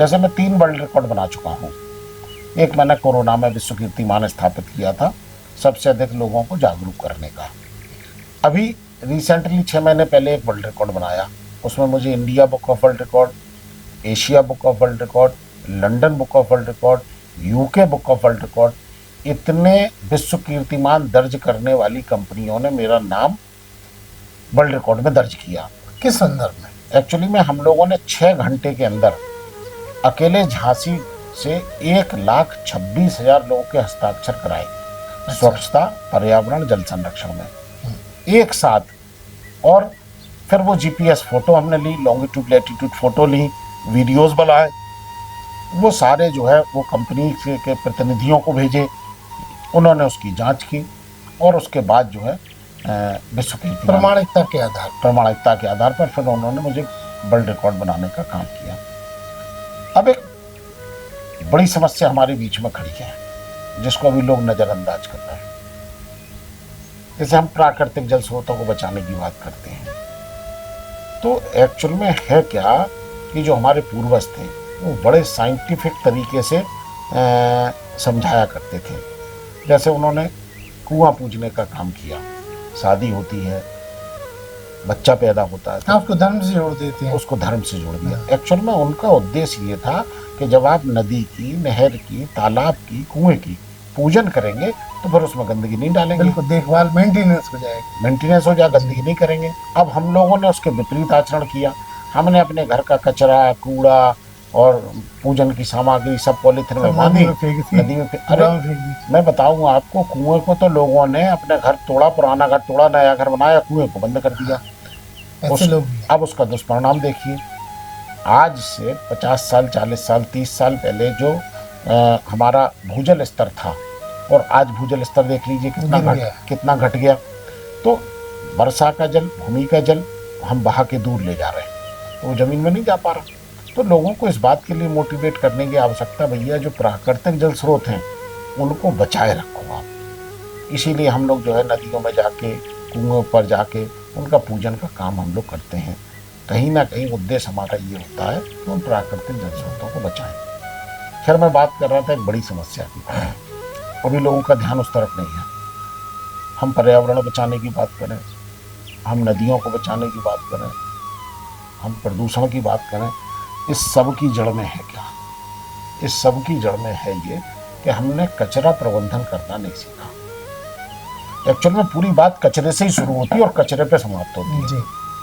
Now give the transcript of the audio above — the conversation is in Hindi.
जैसे मैं 3 वर्ल्ड रिकॉर्ड बना चुका हूँ। एक मैंने कोरोना में विश्व कीर्तिमान स्थापित किया था, सबसे अधिक लोगों को जागरूक करने का। अभी रिसेंटली 6 महीने पहले एक वर्ल्ड रिकॉर्ड बनाया, उसमें मुझे India book of world record, Asia book of world record, London book of world record, UK book of world record, इतने विश्व कीर्तिमान दर्ज करने वाली कंपनियों ने मेरा नाम वर्ल्ड रिकॉर्ड में दर्ज किया। किस संदर्भ में? एक्चुअली में हम लोगों ने 6 घंटे के अंदर अकेले झांसी से 1,26,000 लोगों के हस्ताक्षर कराए, स्वच्छता, पर्यावरण, जल संरक्षण में एक साथ। और फिर वो जीपीएस फोटो हमने ली, लॉन्गिट्यूड लैटिट्यूड फोटो ली, वीडियोस बनाए, वो सारे जो है वो कंपनी के प्रतिनिधियों को भेजे, उन्होंने उसकी जांच की और उसके बाद जो है विश्व की प्रमाणिकता के आधार पर फिर उन्होंने मुझे वर्ल्ड रिकॉर्ड बनाने का काम किया। अब एक बड़ी समस्या हमारे बीच में खड़ी है जिसको अभी लोग नज़रअंदाज कर रहे हैं। जैसे हम प्राकृतिक जल स्रोतों को बचाने की बात करते हैं, तो एक्चुअल में है क्या कि जो हमारे पूर्वज थे वो बड़े साइंटिफिक तरीके से समझाया करते थे। जैसे उन्होंने कुआं पूजने का काम किया, शादी होती है, बच्चा पैदा होता है, उसको धर्म से जोड़ देते हैं, उसको धर्म से जोड़ दिया। एक्चुअल में उनका उद्देश्य ये था कि जब आप नदी की, नहर की, तालाब की, कुएं की पूजन करेंगे तो फिर उसमें गंदगी नहीं डालेंगे, बिल्कुल देखभाल मेंटेनेंस हो जाएगी, मेंटेनेंस हो जाए, गंदगी नहीं करेंगे। अब हम लोगों ने उसके विपरीत आचरण किया। हमने अपने घर का कचरा, कूड़ा और पूजन की सामग्री सब पॉलीथिन में बांधी, नदी में अरे मैं बताऊंगा आपको, कुएं को तो लोगों ने अपने घर तोड़ा, पुराना घर तोड़ा, नया घर बनाया, कुएं को बंद कर दिया। अब उसका दुष्परिणाम देखिए। आज से 50 साल, 40 साल, 30 साल पहले जो हमारा भूजल स्तर था और आज भूजल स्तर देख लीजिए कितना घट गया। तो वर्षा का जल, भूमि का जल हम बहा के दूर ले जा रहे हैं, तो वो जमीन में नहीं जा पा रहा। तो लोगों को इस बात के लिए मोटिवेट करने की आवश्यकता, भैया जो प्राकृतिक जल स्रोत हैं उनको बचाए रखो आप। इसीलिए हम लोग जो है नदियों में जाके, कुओं पर जाके उनका पूजन का काम हम लोग करते हैं। कहीं ना कहीं उद्देश्य हमारा ये होता है कि हम प्राकृतिक जल स्रोतों को बचाएं। खैर मैं बात कर रहा था एक बड़ी समस्या की, अभी लोगों का ध्यान उस तरफ नहीं है। हम पर्यावरण बचाने की बात करें, हम नदियों को बचाने की बात करें, हम प्रदूषण की बात करें, इस सब की जड़ में है क्या? इस सब की जड़ में है ये कि हमने कचरा प्रबंधन करना नहीं सीखा। एक्चुअल में पूरी बात कचरे से ही शुरू होती है और कचरे पे समाप्त होती है।